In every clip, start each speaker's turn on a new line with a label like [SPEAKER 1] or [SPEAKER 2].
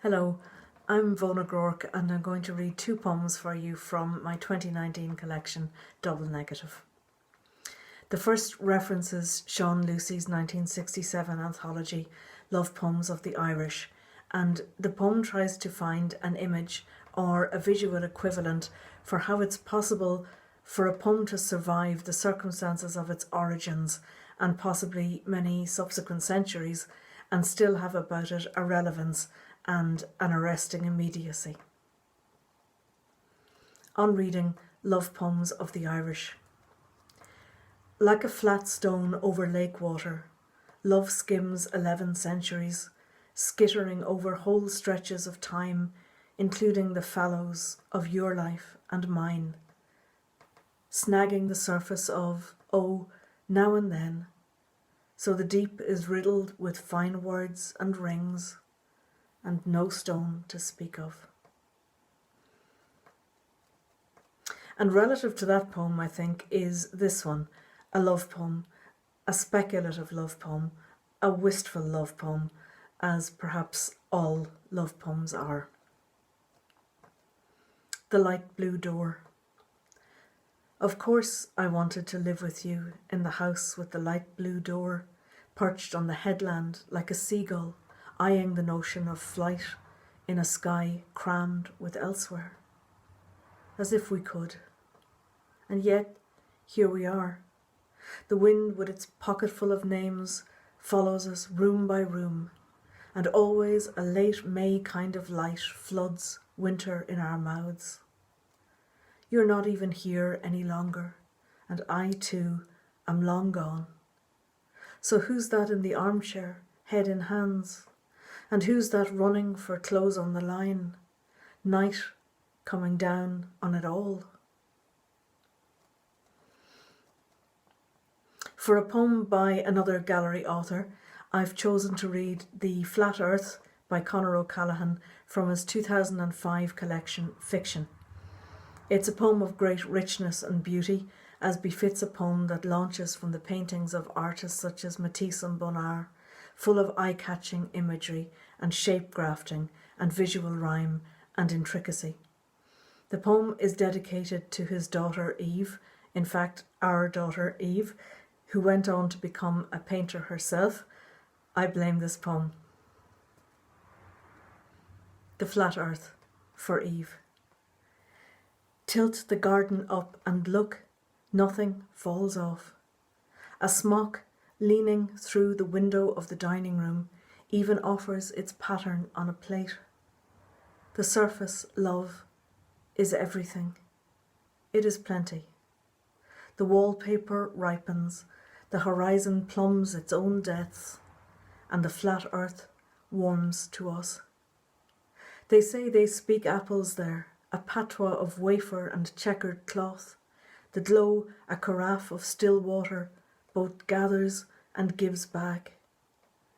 [SPEAKER 1] Hello, I'm Vona Groarke and I'm going to read two poems for you from my 2019 collection, Double Negative. The first references Seán Lucy's 1967 anthology, Love Poems of the Irish, and the poem tries to find an image or a visual equivalent for how it's possible for a poem to survive the circumstances of its origins and possibly many subsequent centuries and still have about it a relevance and an arresting immediacy. On reading Love Poems of the Irish. Like a flat stone over lake water, love skims 11 centuries, skittering over whole stretches of time, including the fallows of your life and mine, snagging the surface of, now and then, so the deep is riddled with fine words and rings, and no stone to speak of. And relative to that poem, I think, is this one, a love poem, a speculative love poem, a wistful love poem, as perhaps all love poems are. The Light Blue Door. Of course I wanted to live with you in the house with the light blue door, perched on the headland like a seagull, eyeing the notion of flight in a sky crammed with elsewhere. As if we could. And yet, here we are. The wind with its pocketful of names follows us room by room, and always a late May kind of light floods winter in our mouths. You're not even here any longer, and I too am long gone. So who's that in the armchair, head in hands? And who's that running for clothes on the line? Night coming down on it all. For a poem by another gallery author, I've chosen to read The Flat Earth by Conor O'Callaghan from his 2005 collection, Fiction. It's a poem of great richness and beauty, as befits a poem that launches from the paintings of artists such as Matisse and Bonnard, full of eye-catching imagery and shape grafting and visual rhyme and intricacy. The poem is dedicated to his daughter Eve, in fact our daughter Eve, who went on to become a painter herself. I blame this poem. The Flat Earth, for Eve. Tilt the garden up and look, nothing falls off. A smock leaning through the window of the dining room even offers its pattern on a plate. The surface, love, is everything. It is plenty. The wallpaper ripens, the horizon plumbs its own depths, and the flat earth warms to us. They say they speak apples there, a patois of wafer and checkered cloth. The glow, a carafe of still water, both gathers and gives back.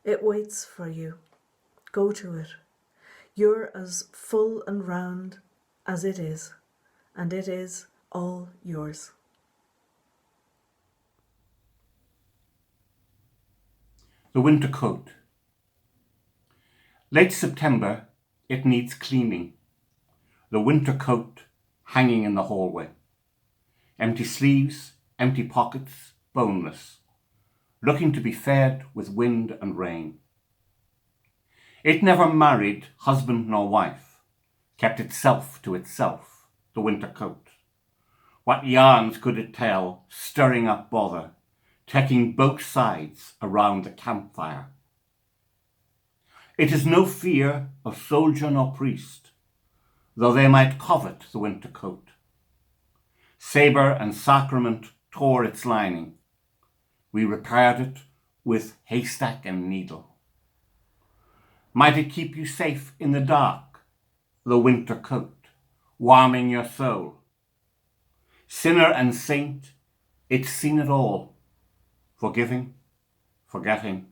[SPEAKER 1] It waits for you. Go to it. You're as full and round as it is, and it is all yours.
[SPEAKER 2] The winter coat. Late September, it needs cleaning. The winter coat hanging in the hallway. Empty sleeves, empty pockets, boneless, looking to be fed with wind and rain. It never married husband nor wife, kept itself to itself, the winter coat. What yarns could it tell, stirring up bother, taking both sides around the campfire? It is no fear of soldier nor priest, though they might covet the winter coat. Sabre and sacrament tore its lining. We repaired it with haystack and needle. Might it keep you safe in the dark, the winter coat, warming your soul? Sinner and saint, it's seen it all, forgiving, forgetting,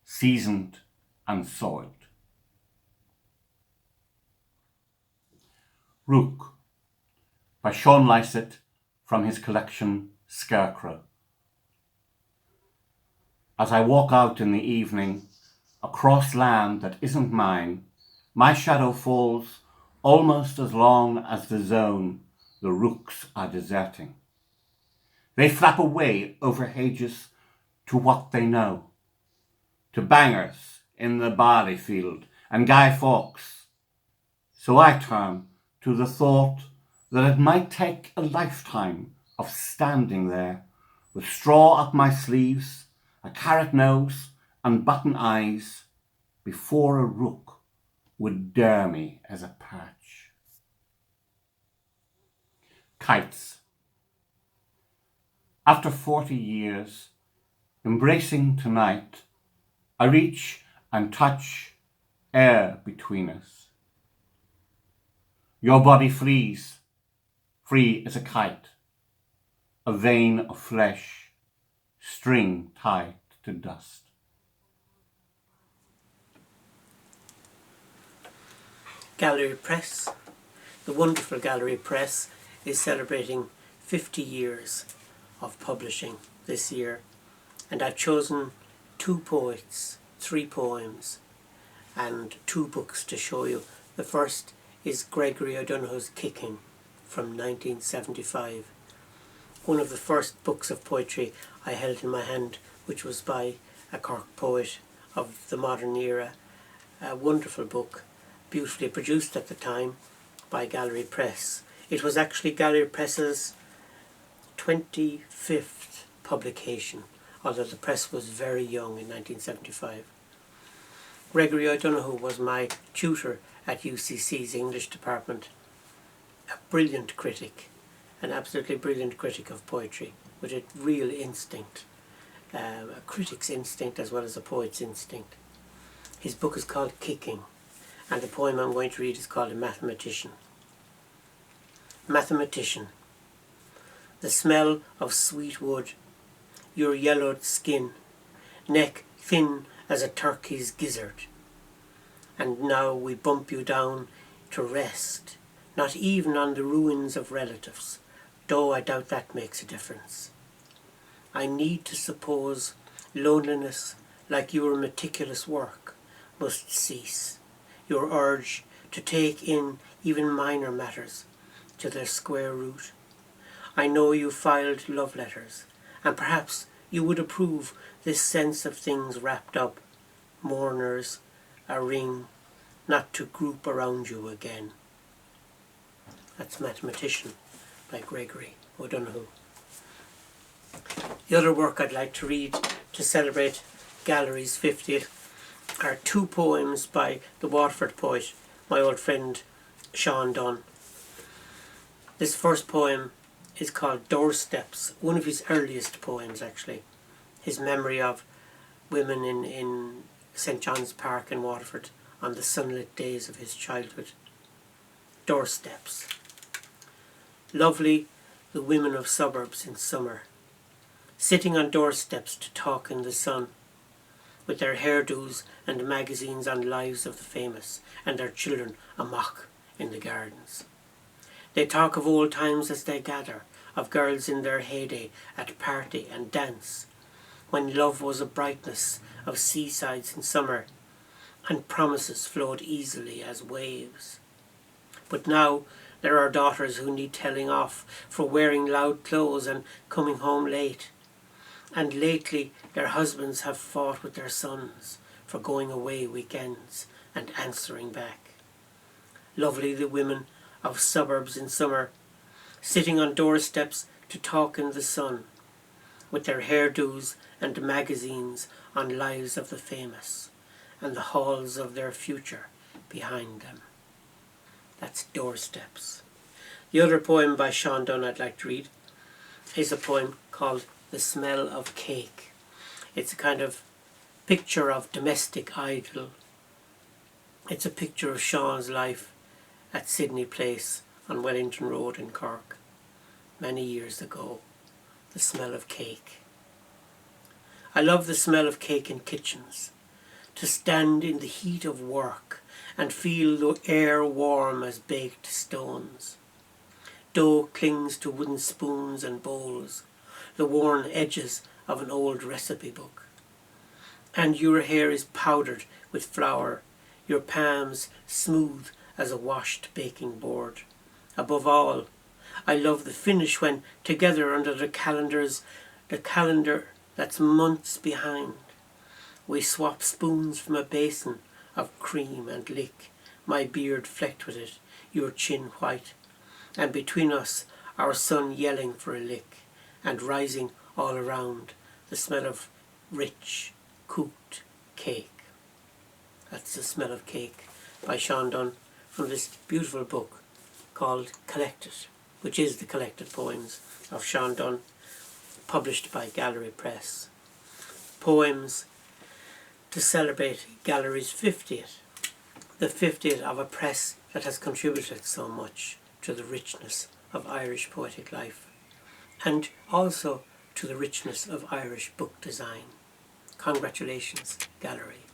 [SPEAKER 2] seasoned and soiled. Rook by Seán Lycett from his collection Scarecrow. As I walk out in the evening, across land that isn't mine, My shadow falls almost as long as the zone the rooks are deserting. They flap away over hedges to what they know, to bangers in the barley field and Guy Fawkes. So I turn to the thought that it might take a lifetime of standing there with straw up my sleeves, a carrot nose and button eyes before a rook would dare me as a perch. Kites. After 40 years, embracing tonight, I reach and touch air between us. Your body flees, free as a kite, a vein of flesh, string tied to dust.
[SPEAKER 3] Gallery Press. The wonderful Gallery Press is celebrating 50 years of publishing this year, and I've chosen 2 poets, 3 poems and 2 books to show you. The first is Gregory O'Donoghue's Kicking from 1975. One of the first books of poetry I held in my hand, which was by a Cork poet of the modern era. A wonderful book, beautifully produced at the time by Gallery Press. It was actually Gallery Press's 25th publication, although the press was very young in 1975. Gregory O'Donoghue was my tutor at UCC's English department. A brilliant critic, an absolutely brilliant critic of poetry with a real instinct, a critic's instinct as well as a poet's instinct. His book is called Kicking, and the poem I'm going to read is called A Mathematician. Mathematician. The smell of sweet wood, your yellowed skin, neck thin as a turkey's gizzard. And now we bump you down to rest, not even on the ruins of relatives, though I doubt that makes a difference. I need to suppose loneliness, like your meticulous work, must cease, your urge to take in even minor matters to their square root. I know you filed love letters, and perhaps you would approve this sense of things wrapped up, mourners, a ring, not to group around you again. That's Mathematician by Gregory O'Donoghue. The other work I'd like to read to celebrate Gallery's 50th are 2 poems by the Waterford poet, my old friend Seán Dunne. This first poem is called Doorsteps, one of his earliest poems actually. His memory of women in St. John's Park in Waterford on the sunlit days of his childhood. Doorsteps. Lovely the women of suburbs in summer, sitting on doorsteps to talk in the sun, with their hairdos and magazines on lives of the famous, and their children amok in the gardens. They talk of old times as they gather, of girls in their heyday at party and dance, when love was a brightness of seasides in summer, and promises flowed easily as waves. But now there are daughters who need telling off for wearing loud clothes and coming home late. And lately their husbands have fought with their sons for going away weekends and answering back. Lovely the women of suburbs in summer, sitting on doorsteps to talk in the sun, with their hairdos and magazines on lives of the famous, and the halls of their future behind them. That's Doorsteps. The other poem by Seán Dunne I'd like to read is a poem called The Smell of Cake. It's a kind of picture of domestic idyll. It's a picture of Seán's life at Sydney Place on Wellington Road in Cork many years ago. The smell of cake. I love the smell of cake in kitchens, to stand in the heat of work and feel the air warm as baked stones. Dough clings to wooden spoons and bowls, the worn edges of an old recipe book. And your hair is powdered with flour, your palms smooth as a washed baking board. Above all, I love the finish when, together under the calendar that's months behind, we swap spoons from a basin of cream and lick, my beard flecked with it, your chin white, and between us our son yelling for a lick, and rising all around the smell of rich, cooked cake. That's The Smell of Cake by Seán Dunne, from this beautiful book called Collected, which is the collected poems of Seán Dunne, published by Gallery Press. Poems to celebrate Gallery's 50th, the 50th of a press that has contributed so much to the richness of Irish poetic life, and also to the richness of Irish book design. Congratulations, Gallery.